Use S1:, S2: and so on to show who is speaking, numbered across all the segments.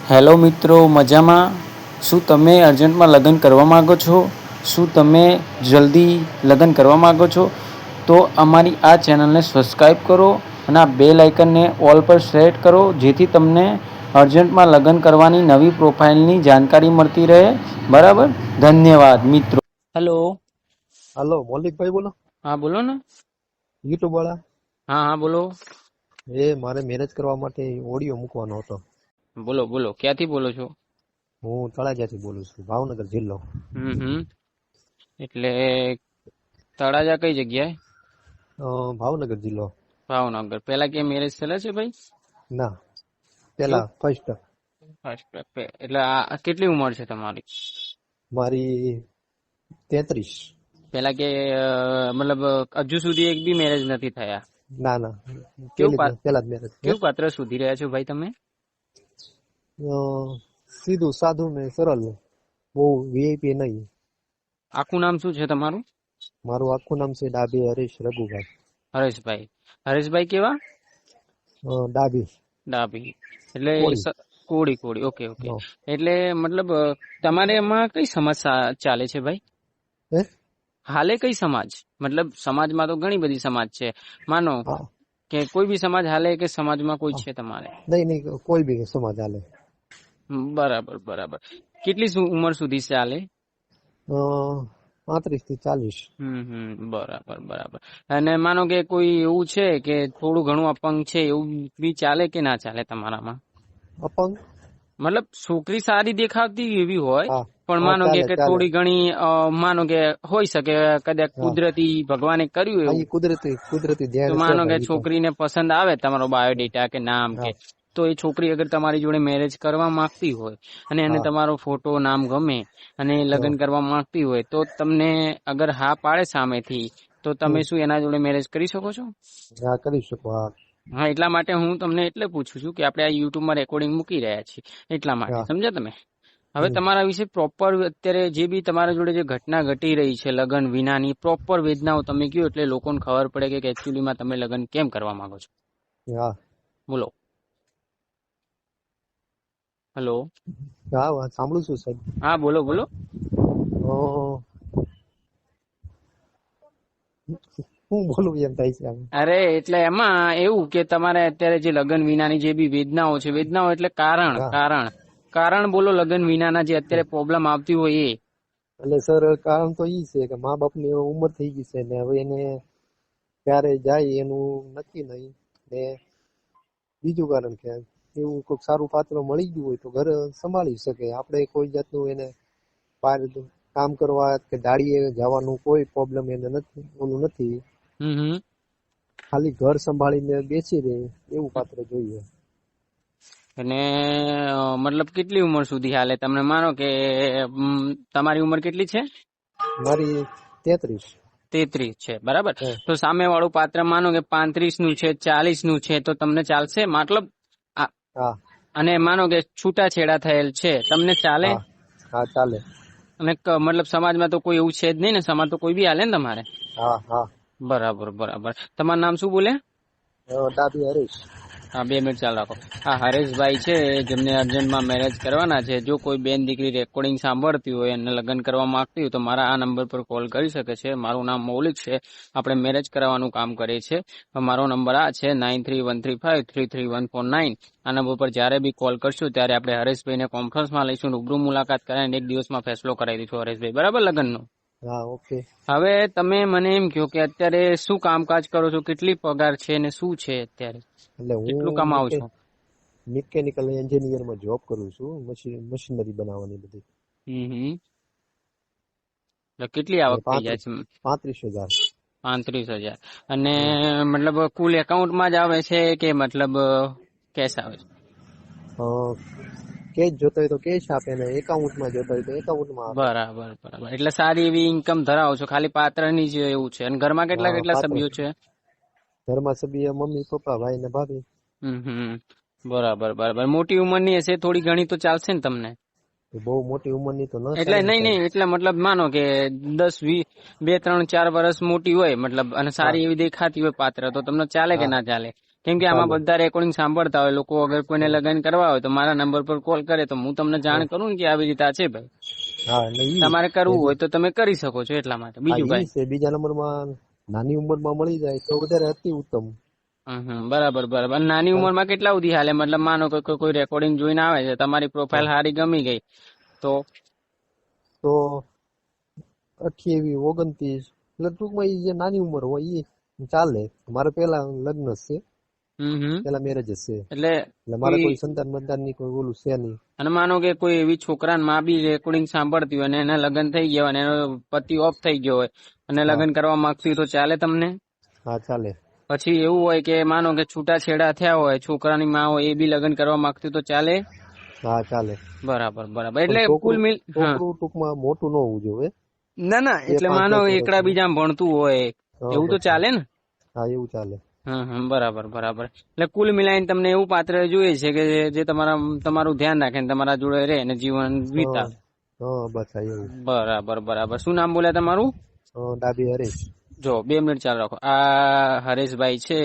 S1: Hello મિત્રો, મજામાં? શું તમે અર્જન્ટમાં લગ્ન કરવા માગો છો? શું તમે જલ્દી લગ્ન કરવા માગો છો? તો અમારી આ ચેનલને સબસ્ક્રાઈબ કરો અને આ બેલ આઇકનને ઓલ પર સેટ કરો, જેથી તમને અર્જન્ટમાં લગ્ન કરવાની નવી પ્રોફાઇલની જાણકારી મળતી રહે. બરાબર? ધન્યવાદ મિત્રો. હેલો.
S2: હાલો, મૌલિકભાઈ બોલો?
S1: હા બોલો ને.
S2: યુટ્યુબ વાળા?
S1: હા હા બોલો.
S2: મારે મેરેજ કરવા માટે ઓડિયો મૂકવાનો હતો.
S1: બોલો બોલો, ક્યાંથી બોલો છો?
S2: હું તળાજાથી બોલું છું, ભાવનગર જિલ્લો.
S1: એટલે તળાજા કઈ જગ્યાએ?
S2: ભાવનગર જિલ્લો.
S1: ભાવનગર. પેલા કે મેરેજ થયેલા છે ભાઈ?
S2: ના, પેલા ફર્સ્ટ.
S1: એટલે આ કેટલી ઉંમર છે તમારી?
S2: મારી 33.
S1: પેલા કે મતલબ હજુ સુધી એક બી મેરેજ નથી થયા?
S2: ના ના, પેલા જ મેરેજ.
S1: કેવું પાત્ર શોધી રહ્યા છો ભાઈ તમે?
S2: સીધું સાધું ને સરળ, બહુ વીઆઈપી નહીં.
S1: આખું નામ શું છે તમારું?
S2: મારું આખું નામ છે ડાભી હરીશ રઘુભાઈ.
S1: હરેશભાઈ. હરેશભાઈ કેવા?
S2: ડાભી.
S1: ડાભી એટલે કોળી. Okay okay.
S2: નો.
S1: એટલે મતલબ તમારે એમાં કઈ સમાજ ચાલે છે ભાઈ? હાલે કઈ સમાજ? મતલબ સમાજમાં તો ઘણી બધી સમાજ છે. માનો કે કોઈ બી સમાજ હાલે કે સમાજમાં કોઈ છે તમારે?
S2: નહીં, કોઈ બી સમાજ હાલે.
S1: બરાબર બરાબર. કેટલી ઉંમર સુધી ચાલે?
S2: 35 થી 40.
S1: બરાબર બરાબર. અને માનો કે કોઈ એવું છે કે થોડું ઘણું અપંગ છે, એવું બી ચાલે કે ના ચાલે તમારામાં?
S2: અપંગ
S1: મતલબ છોકરી સારી દેખાતી એવી હોય, પણ
S2: હા,
S1: માનો
S2: ચાલે
S1: કે
S2: ચાલે.
S1: થોડી ઘણી માનો કે હોઈ શકે કદાચ કુદરતી ભગવાને કર્યું એવું,
S2: કુદરતી
S1: તો
S2: ધ્યાન છે
S1: માનો કે
S2: ભાઈ.
S1: છોકરીને પસંદ આવે તમારો બાયોડેટા કે નામ કે, તો એ છોકરી અગર તમારી જોડે મેરેજ કરવા માંગતી હોય અને એને તમારો ફોટો નામ ગમે અને લગ્ન કરવા માંગતી હોય, તો તમને અગર હા પાડે સામેથી, તો તમે શું એના જોડે મેરેજ કરી શકો છો?
S2: હા, કરી શકો.
S1: હા, એટલા માટે હું તમને એટલે પૂછું છું કે આપણે આ યુટ્યુબમાં રેકોર્ડિંગ મૂકી રહ્યા છીએ એટલા માટે, સમજ્યા તમે? હવે તમારા વિશે પ્રોપર અત્યારે જે બી તમારા જોડે જે ઘટના ઘટી રહી છે લગ્ન વિનાની, પ્રોપર વેદનાઓ તમે કહો એટલે લોકોને ખબર પડે કે એકચ્યુઅલીમાં તમે લગ્ન કેમ કરવા માંગો છો. બોલો. હેલો.
S2: હા, સાંભળું છું સાહેબ.
S1: હા બોલો બોલો.
S2: હું બોલું એમ થાય છે.
S1: અરે એટલે એમાં એવું કે તમારે અત્યારે જે લગ્ન વિનાની જે બી વેદનાઓ છે, વેદનાઓ એટલે કારણ બોલો લગ્ન વિનાના જે અત્યારે પ્રોબ્લેમ આવતી હોય એ.
S2: એટલે સર, કારણ તો ઈ છે કે મા બાપ ની ઉંમર થઈ ગઈ છે ને હવે એને ક્યારે જાય એનું નક્કી નહીં. ને બીજું કારણ કે એવું કોઈક સારું પાત્ર મળી ગયું હોય તો ઘર સંભાળી શકે. આપણે કોઈ જાતનું એને બહાર કામ કરવા કે દાડીએ જવાનું કોઈ પ્રોબ્લેમ એને નથી, ઓલું નથી. ખાલી ઘર સંભાળીને બેસી રહે એવું પાત્ર જોઈએ.
S1: અને મતલબ કેટલી ઉંમર સુધી હાલે? તમને માનો કે તમારી ઉંમર કેટલી છે?
S2: મારી 33.
S1: 33 છે, બરાબર. તો સામે વાળું પાત્ર માનો કે 35 નું છે, 40 નું છે, તો તમને ચાલશે? મતલબ અને માનો કે છૂટાછેડા થયેલ છે, તમને ચાલે?
S2: હા, ચાલે.
S1: અને મતલબ સમાજમાં તો કોઈ એવું છે જ નહીં ને? સમાજ તો કોઈ બી હાલે ને તમારે? બરાબર બરાબર. તમારું નામ શું બોલે?
S2: ડાભી હરીશ.
S1: હા, 2 મિનિટ ચાલુ રાખો. હા, હરેશભાઈ છે જેમને અર્જન્ટમાં મેરેજ કરવાના છે. જો કોઈ બેન દીકરી રેકોર્ડિંગ સાંભળતી હોય અને લગ્ન કરવા માંગતી હોય તો મારા આ નંબર પર કોલ કરી શકે છે. મારું નામ મૌલિક છે. આપણે મેરેજ કરાવવાનું કામ કરીએ છીએ. મારો નંબર આ છે 9313533149. આ નંબર પર જયારે બી કોલ કરશું ત્યારે આપણે હરેશભાઈને કોન્ફરન્સમાં લઈશું, રૂબરૂ મુલાકાત કરાવીને 1 દિવસમાં ફેસલો કરાવી દઈશું હરેશભાઈ, બરાબર? લગ્નનો. હવે તમે મને એમ કહો કે અત્યારે શું કામકાજ કરો છો, કેટલી પગાર છે ને શું છે અત્યારે?
S2: એટલે
S1: કેટલું
S2: હું
S1: કમાવો છો?
S2: મિકેનિકલ એન્જિનિયરમાં જોબ કરું છું, મશીનરી બનાવવાની બધી.
S1: કેટલી આવક થઈ જાય છે?
S2: 35,000.
S1: 35,000. અને મતલબ કુલ એકાઉન્ટમાં જ આવે છે કે મતલબ કેશ આવે છે?
S2: કેશ જોતો હોય તો કેશ આપે ને એકાઉન્ટમાં જોતો હોય તો એકાઉન્ટમાં આપે.
S1: બરાબર બરાબર. એટલે સારી એવી ઇન્કમ ધરાવો છો, ખાલી પાત્રની જ એવું છે. અને ઘરમાં કેટલા સભ્યો છે?
S2: ઘરમાં સભ્ય મમ્મી, પપ્પા, ભાઈ ને ભાભી.
S1: બરાબર બરાબર. મોટી ઉંમરની હશે, થોડી ઘણી તો ચાલશે ને તમને?
S2: બહુ મોટી ઉંમરની તો ન ચાલે.
S1: એટલે નહીં, એટલે મતલબ માનો કે 10 20 2 3 4 વર્ષ મોટી હોય મતલબ, અને સારી એવી દેખાતી હોય પાત્ર, તો તમને ચાલે કે ના ચાલે? કેમ કે આમાં
S2: ચાલે.
S1: બધા રેકોર્ડિંગ સાંભળતા હોય લોકો, અગર કોઈને લગ્ન કરવા હોય તો મારા નંબર પર કોલ કરે તો હું તમને જાણ કરું ને કે આવી રીતે આ છે ભાઈ,
S2: હા એટલે ઈ
S1: તમારે
S2: ને
S1: કરવું હોય તો તમે કરી શકો છો એટલા માટે,
S2: હા
S1: બીજું
S2: ઈ
S1: કઈ.
S2: છે. બીજા નંબરમાં નાની ઉંમરમાં મળી જાય તો વધારે અતિ ઉત્તમ.
S1: બરાબર બરાબર. નાની ઉંમરમાં કેટલા સુધી હાલે? મતલબ માનો કે કોઈ રેકોર્ડિંગ જોઈને આવે છે, તમારી પ્રોફાઇલ સારી ગમી ગઈ તો
S2: તો 28, 29 એટલે ટૂંકમાં ઈ જે નાની ઉંમર હોય ઈ ચાલે. મારે પેલા લગ્ન જ છે, પેલા મેરેજ જ છે,
S1: એટલે
S2: એટલે મારે કોઈ સંતાન બંતાન ની કોઈ ઓલું છે નહીં.
S1: અને માનો કે કોઈ એવી છોકરાને માં બી રેકોર્ડિંગ સાંભળતી હોય અને એના લગ્ન થઈ ગયા હોય અને એનો પતિ ઓફ થઈ ગયો હોય અને
S2: હા
S1: લગ્ન કરવા માંગતી હોય તો ચાલે તમને?
S2: હા ચાલે.
S1: પછી એવું હોય કે માનો કે છૂટાછેડા થયા હોય, છોકરાની માં હોય એ બી લગ્ન કરવા માંગતી હોય તો ચાલે?
S2: હા ચાલે.
S1: બરાબર બરાબર.
S2: પણ
S1: એટલે કુલ મિલ
S2: છોકરું ટૂંકમાં મોટું ન હોવું જોઈએ.
S1: ના એટલે
S2: 5-10
S1: માનો એકડા
S2: વર્ષનું.
S1: બીજા ભણતું હોય
S2: હા
S1: એવું તો
S2: બસ.
S1: ચાલે ને?
S2: હા એવું ચાલે.
S1: બરાબર બરાબર. એટલે કુલ મિલાઈને તમને એવું પાત્ર જોઈએ છે કે જે તમારું ધ્યાન રાખે ને તમારા જોડે રહે અને જીવન
S2: હા
S1: વિતાવે.
S2: હા બસ આ એવું.
S1: બરાબર બરાબર. શું નામ બોલ્યા તમારું?
S2: ડાબી હરેશ.
S1: જો 2 મિનિટ ચાલુ રાખો. આ હરેશભાઈ છે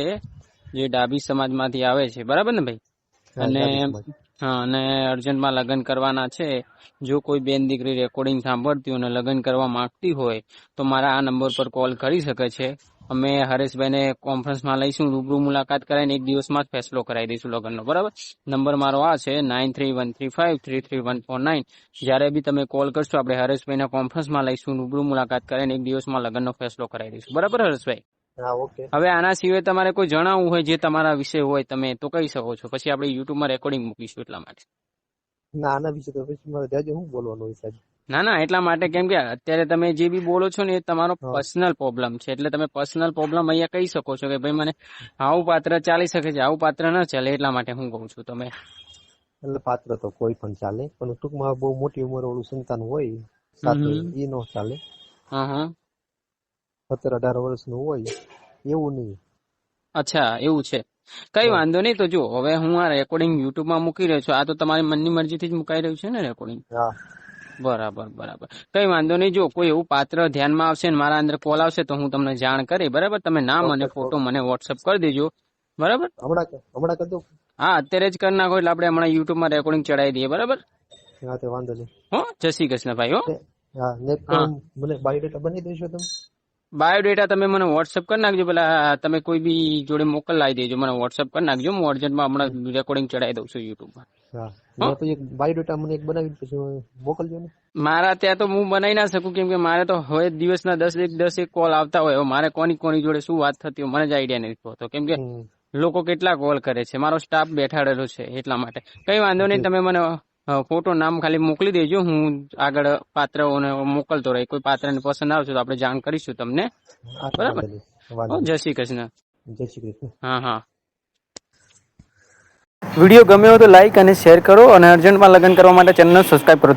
S1: જે ડાબી સમાજમાંથી આવે છે, બરાબર ને ભાઈ?
S2: હા
S1: અને
S2: ડાબી સમાજ.
S1: અને અર્જન્ટમાં લગ્ન કરવાના છે. જો કોઈ બેન દીકરી રેકોર્ડિંગ સાંભળતી હોય અને લગ્ન કરવા માંગતી હોય તો મારા આ નંબર પર કોલ કરી શકે છે. અમે હરેશભાઈને કોન્ફરન્સમાં લઈશું, રૂબરૂ મુલાકાત કરાવીને એક દિવસમાં જ ફેસલો કરાવી દઈશું લગ્નનો, બરાબર? નંબર મારો આ છે 9313533149. જયારે બી તમે કોલ કરશો આપણે હરેશભાઈને કોન્ફરન્સમાં લઈશું, રૂબરૂ મુલાકાત કરીને એક દિવસમાં લગ્નનો ફેસલો કરાવી દઈશું, બરાબર હરેશભાઈ?
S2: હા ઓકે.
S1: હવે આના સિવાય તમારે કોઈ જણાવવું હોય જે તમારા વિશે હોય તમે તો કહી શકો છો, પછી આપણે યુટ્યુબમાં રેકોર્ડિંગ મૂકીશું એટલા માટે.
S2: ના આના વિશે તો પછી મારે જાજુ શું બોલવાનું હોય સાહેબ.
S1: ના એટલા માટે કેમ કે અત્યારે તમે જે બી બોલો છો ને એ તમારો
S2: હા
S1: પર્સનલ પ્રોબ્લેમ છે, એટલે તમે પર્સનલ પ્રોબ્લેમ અહીંયા કહી શકો છો કે ભાઈ મને આવું પાત્ર ચાલી શકે છે, આવું પાત્ર ન ચાલે, એટલા માટે હું કહું છું. તમે
S2: એટલે પાત્ર તો કોઈ પણ ચાલે, પણ ટૂંકમાં બહુ મોટી ઉંમર વાળું સંતાન હોય સાથે ઈ નો ચાલે. 17-18 વર્ષનું હોય એવું નહીં.
S1: અચ્છા એવું છે, કઈ
S2: હા
S1: વાંધો નહીં. તો જો હવે હું આ રેકોર્ડિંગ યુટ્યુબમાં મૂકી રહ્યો છું, આ તો તમારી મનની મરજીથી જ મુકાઈ રહ્યું છે ને રેકોર્ડિંગ?
S2: હા
S1: બરાબર બરાબર. કઈ વાંધો નહીં. જો કોઈ એવું પાત્ર ધ્યાનમાં આવશે ને મારા અંદર કોલ આવશે તો હું તમને જાણ કરી, બરાબર? તમે નામ અને
S2: ચોક્કસ
S1: ફોટો
S2: ચોક્કસ.
S1: મને વોટ્સઅપ કરી દેજો, બરાબર?
S2: હમણાં કરી દઉં.
S1: હા અત્યારે જ કરી નાખો એટલે આપણે હમણાં યુટ્યુબમાં રેકોર્ડિંગ ચડાવી દઈએ, બરાબર?
S2: હા તે વાંધો નહીં.
S1: હો, જય શ્રી કૃષ્ણ ભાઈ. હો
S2: હા ને
S1: હા,
S2: મને બાયોડેટા બની દેશો તમે?
S1: બાયોડેટા તમે મને વોટ્સઅપ કરી નાખજો, પેલા તમે કોઈ બી જોડે મોકલાવી દેજો, મને વોટ્સઅપ કરી નાખજો. હું અર્જન્ટમાં હમણાં રેકોર્ડિંગ ચડાવી દઉં છું યુટ્યુબમાં.
S2: હા
S1: હો,
S2: તો એક બાયોડેટા મને એક બનાવી પછી મોકલજો ને.
S1: મારા ત્યાં તો હું બનાવી ના શકું કેમ કે મારે તો હવે દિવસના 10 કોલ આવતા હોય. હવે મારે કોની જોડે શું વાત થતી હોય મને જ આઈડિયા નથી હોતો, કેમ કે લોકો કેટલા કોલ કરે છે, મારો સ્ટાફ બેઠાડેલો છે એટલા માટે. કઈ વાંધો નહીં, તમે મને ફોટો નામ ખાલી મોકલી દેજો, હું આગળ પાત્રોને મોકલતો રહી. કોઈ પાત્રને પસંદ આવશે તો આપણે જાણ કરીશું તમને,
S2: હા તો
S1: બરાબર?
S2: વાંધો નહીં. વાંધો
S1: જય શ્રી કૃષ્ણ.
S2: નહીં. જય શ્રી કૃષ્ણ.
S1: હા. વિડીયો ગમ્યો હોય તો લાઈક અને શેર કરો અને અર્જન્ટમાં લગ્ન કરવા માટે ચેનલ સબસ્ક્રાઇબ કરો.